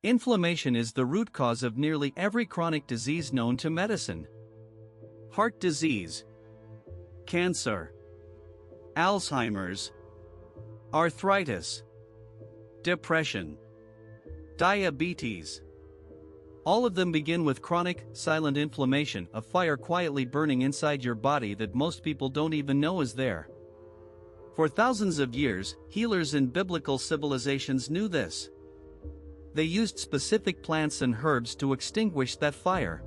Inflammation is the root cause of nearly every chronic disease known to medicine. Heart disease, cancer, Alzheimer's, arthritis, depression, diabetes. All of them begin with chronic, silent inflammation, a fire quietly burning inside your body that most people don't even know is there. For thousands of years, healers in biblical civilizations knew this. They used specific plants and herbs to extinguish that fire.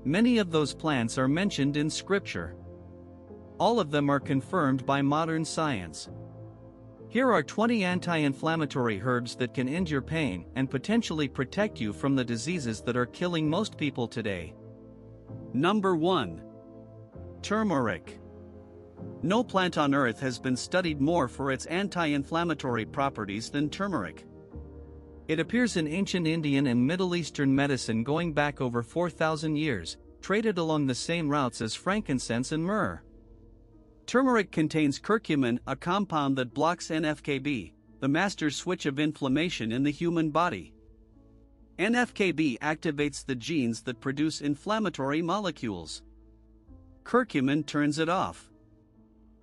Many of those plants are mentioned in Scripture. All of them are confirmed by modern science. Here are 20 anti-inflammatory herbs that can end your pain and potentially protect you from the diseases that are killing most people today. Number 1. Turmeric. No plant on earth has been studied more for its anti-inflammatory properties than turmeric. It appears in ancient Indian and Middle Eastern medicine going back over 4,000 years, traded along the same routes as frankincense and myrrh. Turmeric contains curcumin, a compound that blocks NF-κB, the master switch of inflammation in the human body. NF-κB activates the genes that produce inflammatory molecules. Curcumin turns it off.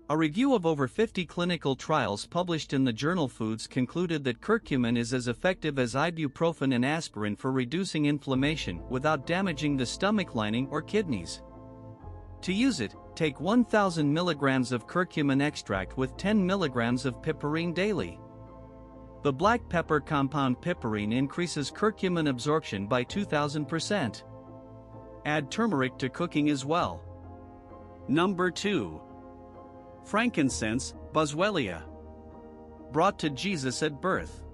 A review of over 50 clinical trials published in the journal Foods concluded that curcumin is as effective as ibuprofen and aspirin for reducing inflammation without damaging the stomach lining or kidneys. To use it, take 1,000 milligrams of curcumin extract with 10 milligrams of piperine daily. The black pepper compound piperine increases curcumin absorption by 2,000%. Add turmeric to cooking as well. Number 2. Frankincense, Boswellia. Brought to Jesus at birth.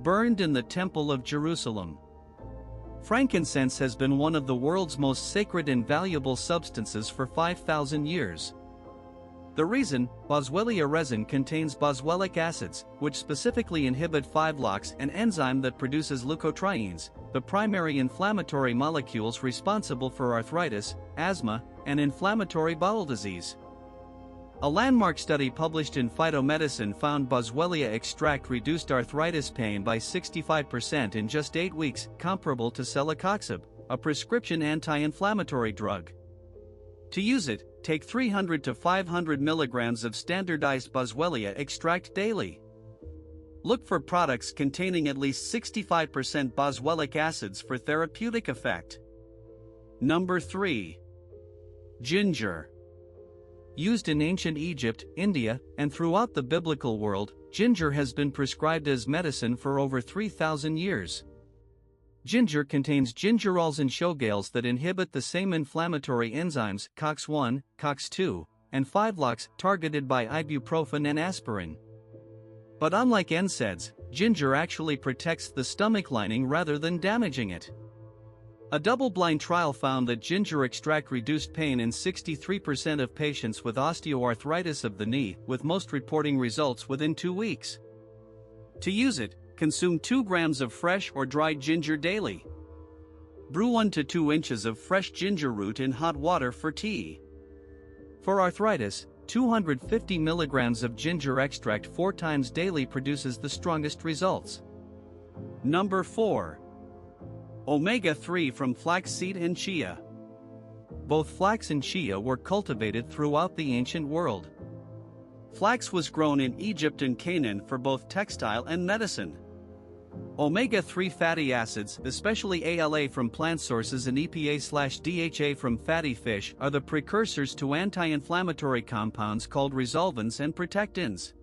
Burned in the Temple of Jerusalem. Frankincense has been one of the world's most sacred and valuable substances for 5,000 years. The reason: Boswellia resin contains boswellic acids, which specifically inhibit 5-LOX, an enzyme that produces leukotrienes, the primary inflammatory molecules responsible for arthritis, asthma, and inflammatory bowel disease. A landmark study published in Phytomedicine found Boswellia extract reduced arthritis pain by 65% in just 8 weeks, comparable to celecoxib, a prescription anti-inflammatory drug. To use it, take 300 to 500 milligrams of standardized Boswellia extract daily. Look for products containing at least 65% boswellic acids for therapeutic effect. Number 3. Ginger. Used in ancient Egypt, India, and throughout the biblical world, ginger has been prescribed as medicine for over 3,000 years. Ginger contains gingerols and shogales that inhibit the same inflammatory enzymes COX-1, COX-2, and 5-LOX targeted by ibuprofen and aspirin. But unlike NSAIDs, ginger actually protects the stomach lining rather than damaging it. A double-blind trial found that ginger extract reduced pain in 63% of patients with osteoarthritis of the knee, with most reporting results within 2 weeks. To use it, consume 2 grams of fresh or dried ginger daily. Brew 1 to 2 inches of fresh ginger root in hot water for tea. For arthritis, 250 milligrams of ginger extract 4 times daily produces the strongest results. Number 4. Omega-3 from flaxseed and chia. Both flax and chia were cultivated throughout the ancient world. Flax was grown in Egypt and Canaan for both textile and medicine. Omega-3 fatty acids, especially ALA from plant sources and EPA/DHA from fatty fish, are the precursors to anti-inflammatory compounds called resolvins and protectins.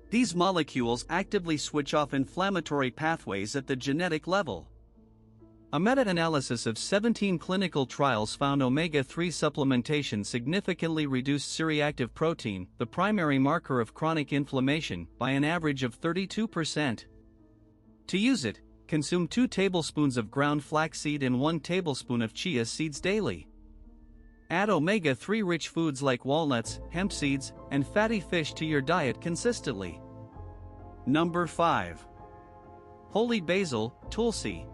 These molecules actively switch off inflammatory pathways at the genetic level. A meta-analysis of 17 clinical trials found omega-3 supplementation significantly reduced C-reactive protein, the primary marker of chronic inflammation, by an average of 32%. To use it, consume 2 tablespoons of ground flaxseed and 1 tablespoon of chia seeds daily. Add omega-3 rich foods like walnuts, hemp seeds, and fatty fish to your diet consistently. Number 5. Holy Basil, Tulsi.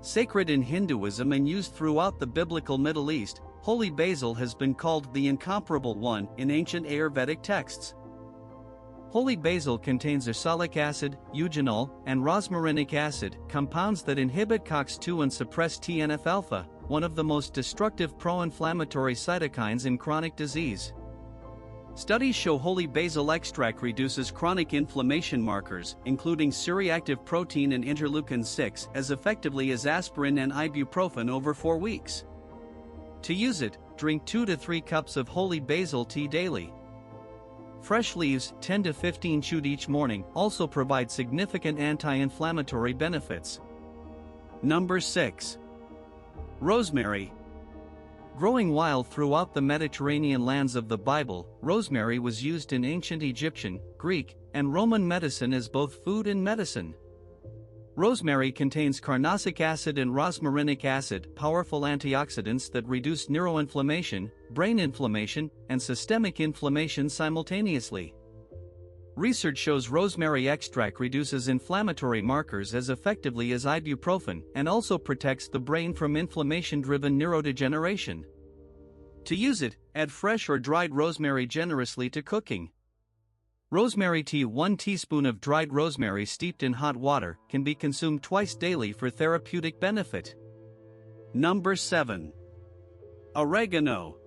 Sacred in Hinduism and used throughout the biblical Middle East, holy basil has been called the incomparable one in ancient Ayurvedic texts. Holy basil contains oxalic acid, eugenol, and rosmarinic acid, compounds that inhibit COX-2 and suppress TNF-alpha, one of the most destructive pro-inflammatory cytokines in chronic disease. Studies show holy basil extract reduces chronic inflammation markers, including C-reactive protein and interleukin-6, as effectively as aspirin and ibuprofen over 4 weeks. To use it, drink 2 to 3 cups of holy basil tea daily. Fresh leaves, 10 to 15 chewed each morning, also provide significant anti-inflammatory benefits. Number 6. Rosemary. Growing wild throughout the Mediterranean lands of the Bible, rosemary was used in ancient Egyptian, Greek, and Roman medicine as both food and medicine. Rosemary contains carnosic acid and rosmarinic acid, powerful antioxidants that reduce neuroinflammation, brain inflammation, and systemic inflammation simultaneously. Research shows rosemary extract reduces inflammatory markers as effectively as ibuprofen and also protects the brain from inflammation-driven neurodegeneration. To use it, add fresh or dried rosemary generously to cooking. Rosemary tea. 1 teaspoon of dried rosemary steeped in hot water can be consumed twice daily for therapeutic benefit. Number 7. Oregano.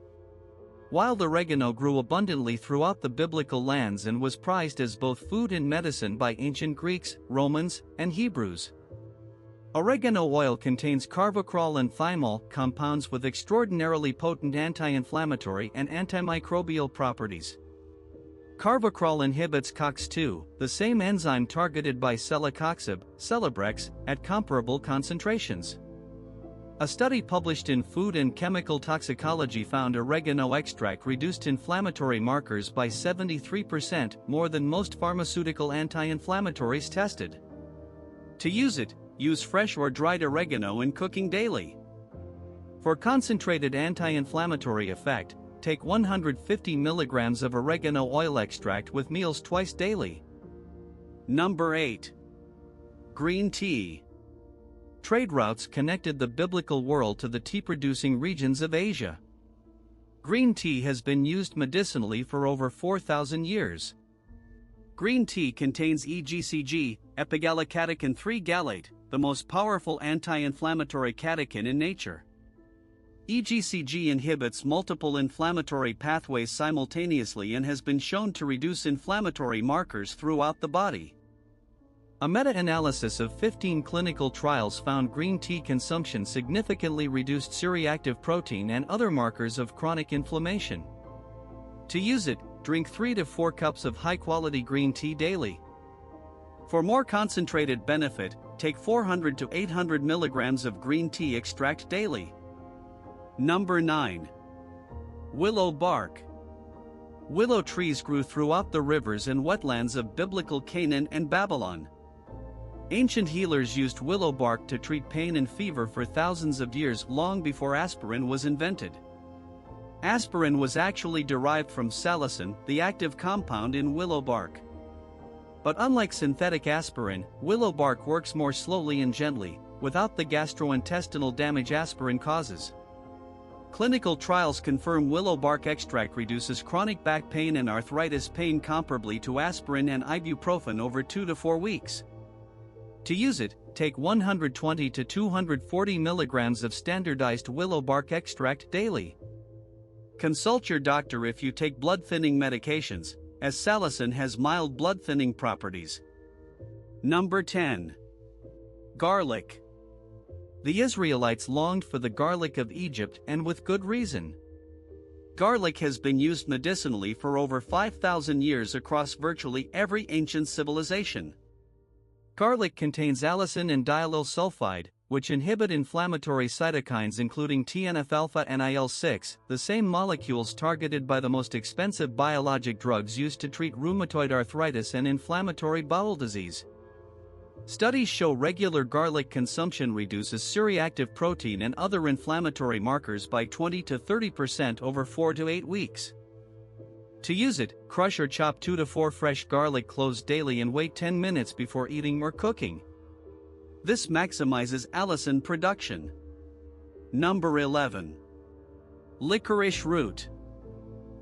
Wild oregano grew abundantly throughout the biblical lands and was prized as both food and medicine by ancient Greeks, Romans, and Hebrews. Oregano oil contains carvacrol and thymol, compounds with extraordinarily potent anti-inflammatory and antimicrobial properties. Carvacrol inhibits COX-2, the same enzyme targeted by celecoxib, Celebrex, at comparable concentrations. A study published in Food and Chemical Toxicology found oregano extract reduced inflammatory markers by 73%, more than most pharmaceutical anti-inflammatories tested. To use it, use fresh or dried oregano in cooking daily. For concentrated anti-inflammatory effect, take 150 mg of oregano oil extract with meals twice daily. Number 8. Green tea. Trade routes connected the biblical world to the tea-producing regions of Asia. Green tea has been used medicinally for over 4,000 years. Green tea contains EGCG, epigallocatechin 3-gallate, the most powerful anti-inflammatory catechin in nature. EGCG inhibits multiple inflammatory pathways simultaneously and has been shown to reduce inflammatory markers throughout the body. A meta-analysis of 15 clinical trials found green tea consumption significantly reduced C-reactive protein and other markers of chronic inflammation. To use it, drink 3 to 4 cups of high-quality green tea daily. For more concentrated benefit, take 400 to 800 mg of green tea extract daily. Number 9. Willow bark. Willow trees grew throughout the rivers and wetlands of biblical Canaan and Babylon. Ancient healers used willow bark to treat pain and fever for thousands of years, long before aspirin was invented. Aspirin was actually derived from salicin, the active compound in willow bark. But unlike synthetic aspirin, willow bark works more slowly and gently, without the gastrointestinal damage aspirin causes. Clinical trials confirm willow bark extract reduces chronic back pain and arthritis pain comparably to aspirin and ibuprofen over 2 to 4 weeks. To use it, take 120 to 240 mg of standardized willow bark extract daily. Consult your doctor if you take blood-thinning medications, as salicin has mild blood-thinning properties. Number 10. Garlic. The Israelites longed for the garlic of Egypt, and with good reason. Garlic has been used medicinally for over 5,000 years across virtually every ancient civilization. Garlic contains allicin and diallyl sulfide, which inhibit inflammatory cytokines including TNF-alpha and IL-6, the same molecules targeted by the most expensive biologic drugs used to treat rheumatoid arthritis and inflammatory bowel disease. Studies show regular garlic consumption reduces C-reactive protein and other inflammatory markers by 20 to 30% over 4 to 8 weeks. To use it, crush or chop 2 to 4 fresh garlic cloves daily and wait 10 minutes before eating or cooking. This maximizes allicin production. Number 11. Licorice root.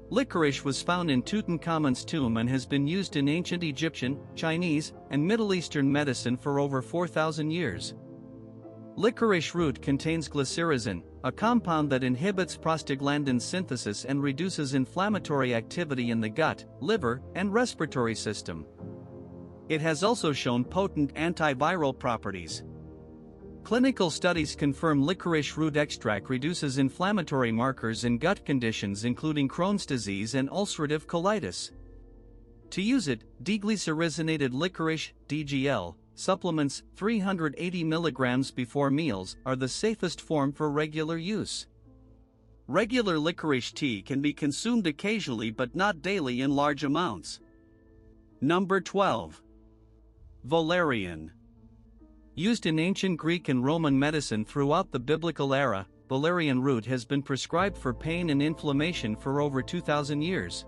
Licorice was found in Tutankhamun's tomb and has been used in ancient Egyptian, Chinese, and Middle Eastern medicine for over 4,000 years. Licorice root contains glycyrrhizin, a compound that inhibits prostaglandin synthesis and reduces inflammatory activity in the gut, liver, and respiratory system. It has also shown potent antiviral properties. Clinical studies confirm licorice root extract reduces inflammatory markers in gut conditions including Crohn's disease and ulcerative colitis. To use it, deglycyrrhizinated licorice, DGL, supplements 380 mg before meals are the safest form for regular use. Regular licorice tea can be consumed occasionally but not daily in large amounts. Number 12. Valerian. Used in ancient Greek and Roman medicine throughout the biblical era, valerian root has been prescribed for pain and inflammation for over 2,000 years.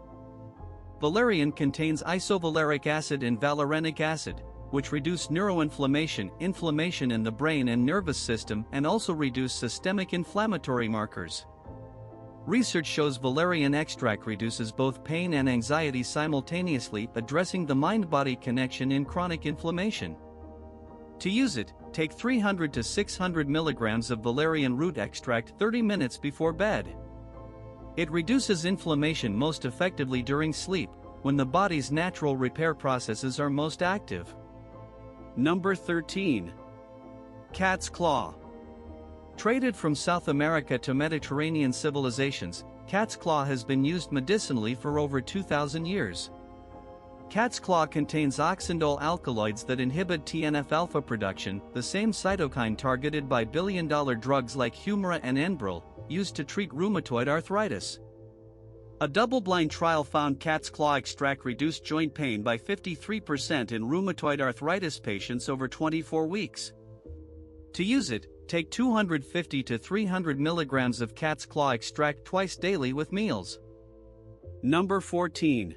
Valerian contains isovaleric acid and valerianic acid, which reduce neuroinflammation, inflammation in the brain and nervous system, and also reduce systemic inflammatory markers. Research shows valerian extract reduces both pain and anxiety simultaneously, addressing the mind-body connection in chronic inflammation. To use it, take 300 to 600 mg of valerian root extract 30 minutes before bed. It reduces inflammation most effectively during sleep, when the body's natural repair processes are most active. Number 13. Cat's claw. Traded from South America to Mediterranean civilizations, cat's claw has been used medicinally for over 2,000 years. Cat's claw contains oxindole alkaloids that inhibit TNF-alpha production, the same cytokine targeted by billion-dollar drugs like Humira and Enbrel, used to treat rheumatoid arthritis. A double-blind trial found cat's claw extract reduced joint pain by 53% in rheumatoid arthritis patients over 24 weeks. To use it, take 250 to 300 mg of cat's claw extract twice daily with meals. Number 14.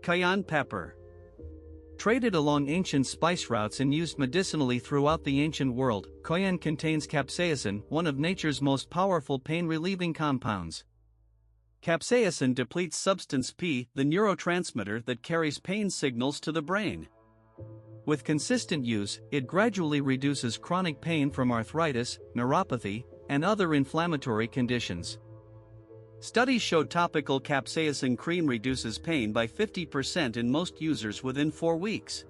Cayenne pepper. Traded along ancient spice routes and used medicinally throughout the ancient world, cayenne contains capsaicin, one of nature's most powerful pain-relieving compounds. Capsaicin depletes substance P, the neurotransmitter that carries pain signals to the brain. With consistent use, it gradually reduces chronic pain from arthritis, neuropathy, and other inflammatory conditions. Studies showed topical capsaicin cream reduces pain by 50% in most users within 4 weeks.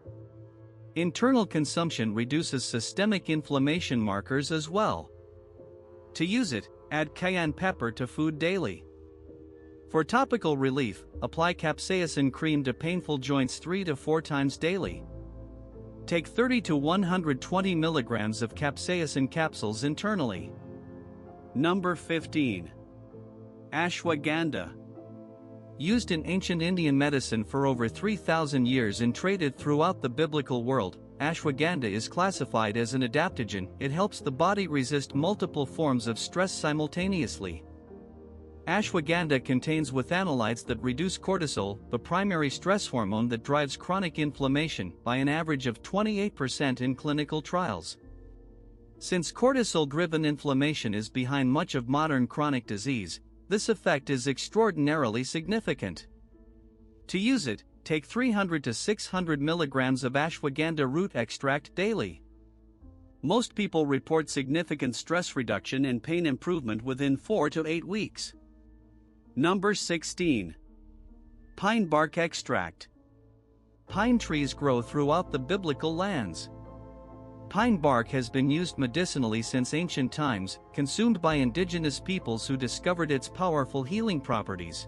Internal consumption reduces systemic inflammation markers as well. To use it, add cayenne pepper to food daily. For topical relief, apply capsaicin cream to painful joints 3 to 4 times daily. Take 30 to 120 mg of capsaicin capsules internally. Number 15. Ashwagandha. Used in ancient Indian medicine for over 3,000 years and traded throughout the biblical world, ashwagandha is classified as an adaptogen. It helps the body resist multiple forms of stress simultaneously. Ashwagandha contains withanolides that reduce cortisol, the primary stress hormone that drives chronic inflammation, by an average of 28% in clinical trials. Since cortisol-driven inflammation is behind much of modern chronic disease, this effect is extraordinarily significant. To use it, take 300 to 600 mg of ashwagandha root extract daily. Most people report significant stress reduction and pain improvement within 4 to 8 weeks. Number 16. Pine bark extract. Pine trees grow throughout the biblical lands. Pine bark has been used medicinally since ancient times, consumed by indigenous peoples who discovered its powerful healing properties.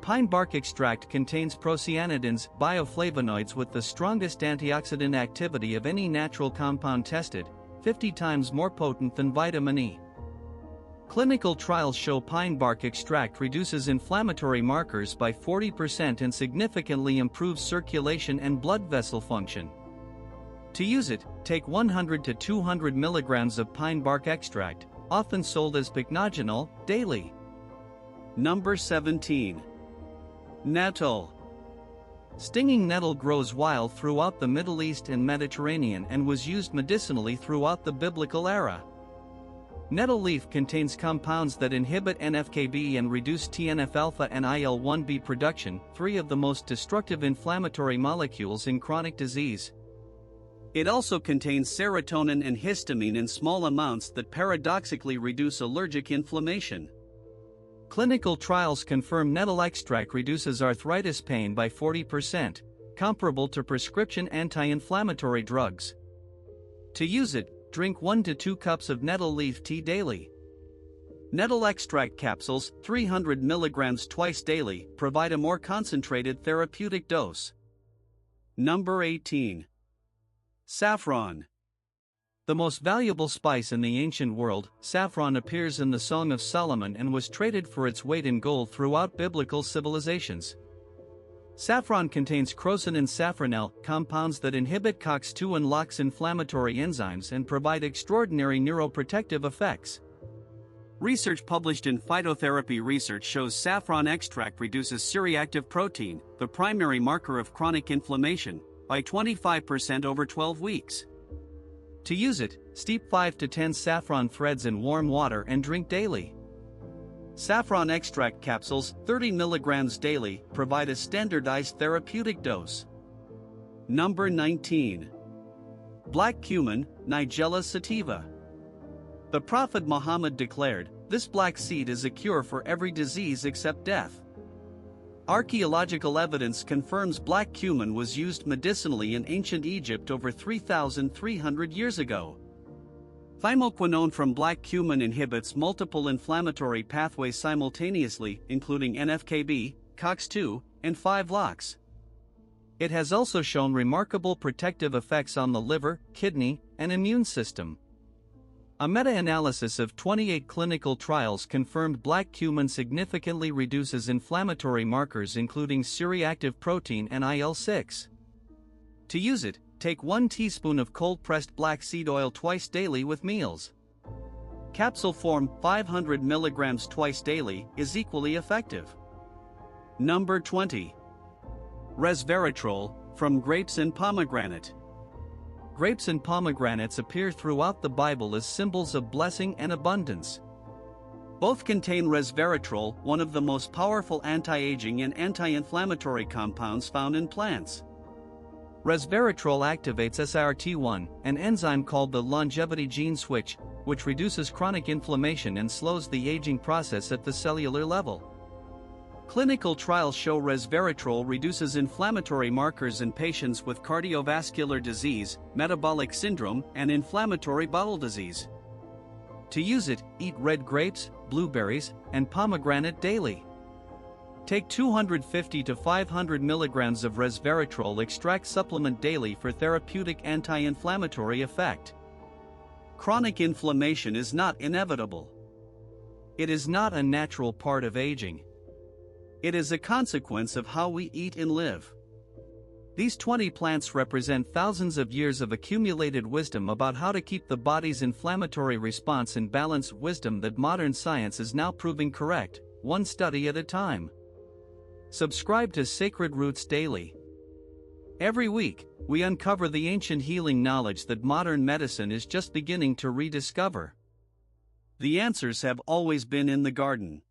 Pine bark extract contains procyanidins, bioflavonoids with the strongest antioxidant activity of any natural compound tested, 50 times more potent than vitamin E. Clinical trials show pine bark extract reduces inflammatory markers by 40% and significantly improves circulation and blood vessel function. To use it, take 100 to 200 mg of pine bark extract, often sold as pycnogenol, daily. Number 17. Nettle. Stinging nettle grows wild throughout the Middle East and Mediterranean and was used medicinally throughout the biblical era. Nettle leaf contains compounds that inhibit NF-κB and reduce TNF-alpha and IL-1B production, three of the most destructive inflammatory molecules in chronic disease. It also contains serotonin and histamine in small amounts that paradoxically reduce allergic inflammation. Clinical trials confirm nettle extract reduces arthritis pain by 40%, comparable to prescription anti-inflammatory drugs. To use it, drink 1 to 2 cups of nettle leaf tea daily. Nettle extract capsules, 300 mg twice daily, provide a more concentrated therapeutic dose. Number 18. Saffron. The most valuable spice in the ancient world, saffron appears in the Song of Solomon and was traded for its weight in gold throughout biblical civilizations. Saffron contains crocin and safranel, compounds that inhibit COX-2 and LOX inflammatory enzymes and provide extraordinary neuroprotective effects. Research published in Phytotherapy Research shows saffron extract reduces C-reactive protein, the primary marker of chronic inflammation, by 25% over 12 weeks. To use it, steep 5 to 10 saffron threads in warm water and drink daily. Saffron extract capsules, 30 mg daily, provide a standardized therapeutic dose. Number 19. Black cumin, Nigella sativa. The Prophet Muhammad declared, "This black seed is a cure for every disease except death." Archaeological evidence confirms black cumin was used medicinally in ancient Egypt over 3,300 years ago. Thymoquinone from black cumin inhibits multiple inflammatory pathways simultaneously, including NF-κB, COX-2, and 5-LOX. It has also shown remarkable protective effects on the liver, kidney, and immune system. A meta-analysis of 28 clinical trials confirmed black cumin significantly reduces inflammatory markers including C-reactive protein and IL-6. To use it, take 1 teaspoon of cold-pressed black seed oil twice daily with meals. Capsule form, 500 mg twice daily, is equally effective. Number 20. Resveratrol, from grapes and pomegranate. Grapes and pomegranates appear throughout the Bible as symbols of blessing and abundance. Both contain resveratrol, one of the most powerful anti-aging and anti-inflammatory compounds found in plants. Resveratrol activates SIRT1, an enzyme called the longevity gene switch, which reduces chronic inflammation and slows the aging process at the cellular level. Clinical trials show resveratrol reduces inflammatory markers in patients with cardiovascular disease, metabolic syndrome, and inflammatory bowel disease. To use it, eat red grapes, blueberries, and pomegranate daily. Take 250 to 500 mg of resveratrol extract supplement daily for therapeutic anti-inflammatory effect. Chronic inflammation is not inevitable. It is not a natural part of aging. It is a consequence of how we eat and live. These 20 plants represent thousands of years of accumulated wisdom about how to keep the body's inflammatory response in balance, wisdom that modern science is now proving correct, one study at a time. Subscribe to Sacred Roots Daily. Every week, we uncover the ancient healing knowledge that modern medicine is just beginning to rediscover. The answers have always been in the garden.